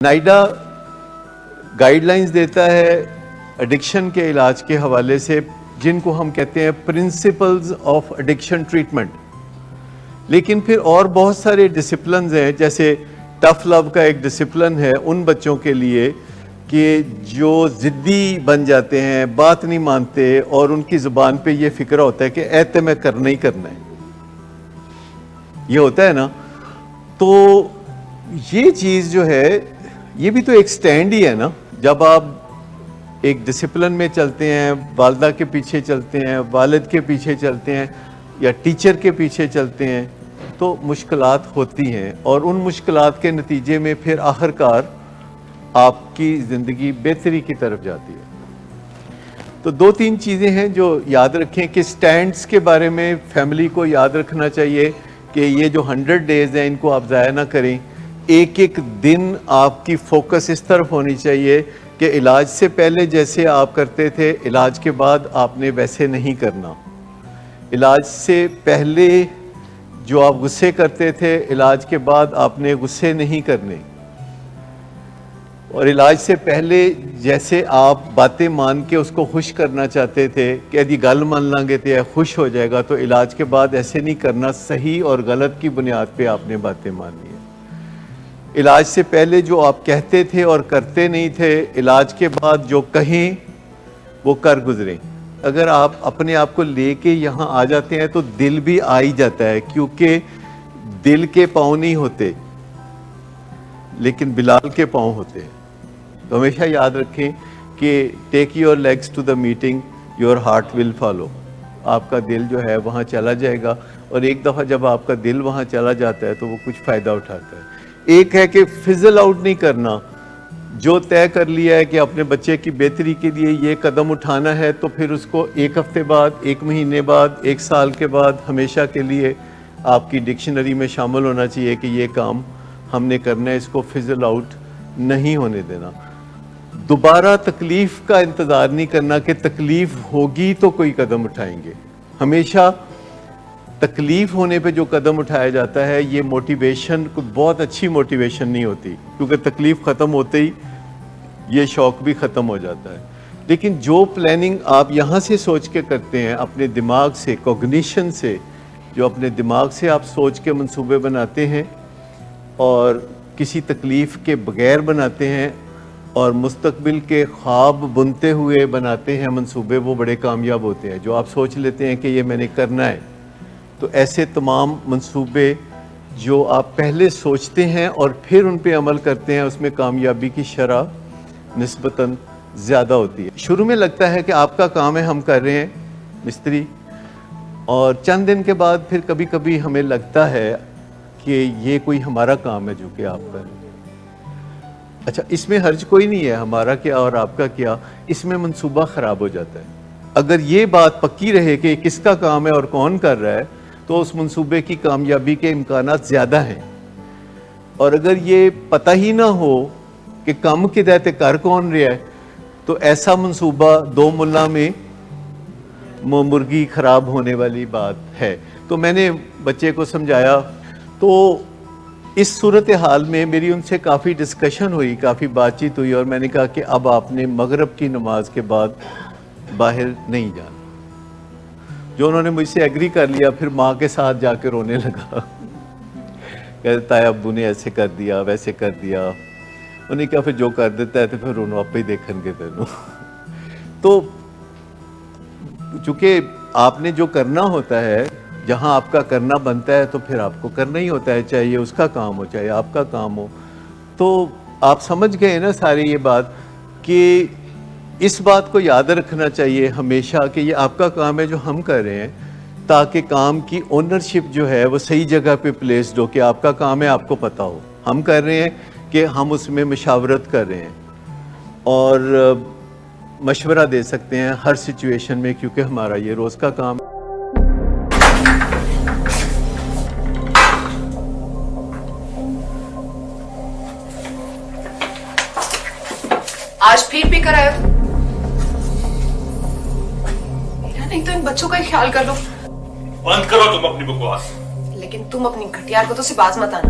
نائڈا guide lines دیتا ہے addiction کے علاج کے حوالے سے، جن کو ہم کہتے ہیں پرنسپلز آف ایڈکشن ٹریٹمنٹ. لیکن پھر اور بہت سارے ڈسپلنز ہیں، جیسے ٹف لو کا ایک ڈسپلن ہے ان بچوں کے لیے کہ جو ضدی بن جاتے ہیں، بات نہیں مانتے، اور ان کی زبان پہ یہ فکرہ ہوتا ہے کہ ایتے میں کرنا ہی کرنا ہے. یہ ہوتا ہے نا. تو یہ چیز جو ہے یہ بھی تو ایک سٹینڈ ہی ہے نا. جب آپ ایک ڈسپلن میں چلتے ہیں، والدہ کے پیچھے چلتے ہیں، والد کے پیچھے چلتے ہیں، یا ٹیچر کے پیچھے چلتے ہیں، تو مشکلات ہوتی ہیں، اور ان مشکلات کے نتیجے میں پھر آخرکار آپ کی زندگی بہتری کی طرف جاتی ہے. تو دو تین چیزیں ہیں جو یاد رکھیں کہ سٹینڈز کے بارے میں فیملی کو یاد رکھنا چاہیے کہ یہ جو 100 ڈیز ہیں ان کو آپ ضائع نہ کریں. ایک ایک دن آپ کی فوکس اس طرف ہونی چاہیے کہ علاج سے پہلے جیسے آپ کرتے تھے، علاج کے بعد آپ نے ویسے نہیں کرنا. علاج سے پہلے جو آپ غصے کرتے تھے، علاج کے بعد آپ نے غصے نہیں کرنے. اور علاج سے پہلے جیسے آپ باتیں مان کے اس کو خوش کرنا چاہتے تھے کہ یدی گل مان لیں گے تو خوش ہو جائے گا، تو علاج کے بعد ایسے نہیں کرنا. صحیح اور غلط کی بنیاد پہ آپ نے باتیں ماننی ہیں. علاج سے پہلے جو آپ کہتے تھے اور کرتے نہیں تھے، علاج کے بعد جو کہیں وہ کر گزریں. اگر آپ اپنے آپ کو لے کے یہاں آ جاتے ہیں تو دل بھی آ ہی جاتا ہے، کیونکہ دل کے پاؤں نہیں ہوتے لیکن بلال کے پاؤں ہوتے ہیں. تو ہمیشہ یاد رکھیں کہ take your legs to the meeting, your heart will follow. آپ کا دل جو ہے وہاں چلا جائے گا، اور ایک دفعہ جب آپ کا دل وہاں چلا جاتا ہے تو وہ کچھ فائدہ اٹھاتا ہے. ایک ہے کہ فزل آؤٹ نہیں کرنا. جو طے کر لیا ہے کہ اپنے بچے کی بہتری کے لیے یہ قدم اٹھانا ہے، تو پھر اس کو ایک ہفتے بعد، ایک مہینے بعد، ایک سال کے بعد ہمیشہ کے لیے آپ کی ڈکشنری میں شامل ہونا چاہیے کہ یہ کام ہم نے کرنا ہے. اس کو فزل آؤٹ نہیں ہونے دینا. دوبارہ تکلیف کا انتظار نہیں کرنا کہ تکلیف ہوگی تو کوئی قدم اٹھائیں گے. ہمیشہ تکلیف ہونے پہ جو قدم اٹھایا جاتا ہے، یہ موٹیویشن کوئی بہت اچھی موٹیویشن نہیں ہوتی، کیونکہ تکلیف ختم ہوتے ہی یہ شوق بھی ختم ہو جاتا ہے. لیکن جو پلاننگ آپ یہاں سے سوچ کے کرتے ہیں، اپنے دماغ سے، کوگنیشن سے، جو اپنے دماغ سے آپ سوچ کے منصوبے بناتے ہیں اور کسی تکلیف کے بغیر بناتے ہیں اور مستقبل کے خواب بنتے ہوئے بناتے ہیں منصوبے، وہ بڑے کامیاب ہوتے ہیں. جو آپ سوچ لیتے ہیں کہ یہ میں نے کرنا ہے، تو ایسے تمام منصوبے جو آپ پہلے سوچتے ہیں اور پھر ان پہ عمل کرتے ہیں، اس میں کامیابی کی شرح نسبتاً زیادہ ہوتی ہے. شروع میں لگتا ہے کہ آپ کا کام ہے، ہم کر رہے ہیں مستری، اور چند دن کے بعد پھر کبھی کبھی ہمیں لگتا ہے کہ یہ کوئی ہمارا کام ہے جو کہ آپ کر رہے ہیں. اچھا، اس میں حرج کوئی نہیں ہے، ہمارا کیا اور آپ کا کیا، اس میں منصوبہ خراب ہو جاتا ہے. اگر یہ بات پکی رہے کہ کس کا کام ہے اور کون کر رہا ہے، تو اس منصوبے کی کامیابی کے امکانات زیادہ ہیں. اور اگر یہ پتہ ہی نہ ہو کہ کم کے دہتے کر کون رہا ہے، تو ایسا منصوبہ دو ملا میں مرغی خراب ہونے والی بات ہے. تو میں نے بچے کو سمجھایا. تو اس صورتحال میں میری ان سے کافی ڈسکشن ہوئی، کافی بات چیت ہوئی، اور میں نے کہا کہ اب آپ نے مغرب کی نماز کے بعد باہر نہیں جانا. جو انہوں نے مجھ سے ایگری کر لیا، پھر ماں کے ساتھ جا کے رونے لگا. کہتا ہے ابو نے ایسے کر دیا، ویسے کر دیا. انہوں نے کہا پھر جو کر دیتا ہے تو پھر انہوں آپ ہی دیکھیں گے تینوں. تو چونکہ آپ نے جو کرنا ہوتا ہے، جہاں آپ کا کرنا بنتا ہے، تو پھر آپ کو کرنا ہی ہوتا ہے، چاہے یہ اس کا کام ہو چاہے آپ کا کام ہو. تو آپ سمجھ گئے نا ساری یہ بات، کہ اس بات کو یاد رکھنا چاہیے ہمیشہ کہ یہ آپ کا کام ہے جو ہم کر رہے ہیں، تاکہ کام کی اونرشپ جو ہے وہ صحیح جگہ پہ پلیسڈ ہو، کہ آپ کا کام ہے، آپ کو پتہ ہو. ہم کر رہے ہیں کہ ہم اس میں مشاورت کر رہے ہیں اور مشورہ دے سکتے ہیں ہر سچویشن میں، کیونکہ ہمارا یہ روز کا کام ہے. آج پھر بھی کرایا نہیں تو ان بچوں کا ہی خیال کر لو. بند کرو تم اپنی بکواس. لیکن تم اپنی گھٹیا حرکتوں سے باز مت آنا.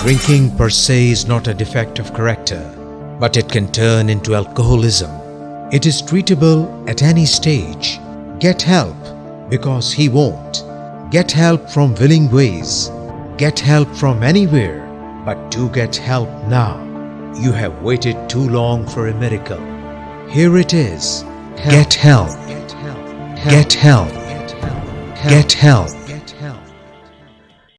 Drinking per se is not a defect of character, but it can turn into alcoholism. It is treatable at any stage. Get help, because he won't. Get help from willing ways. Get help from anywhere, but do get help now. You have waited too long for a miracle. Here it is. Get help. Get help. Get help.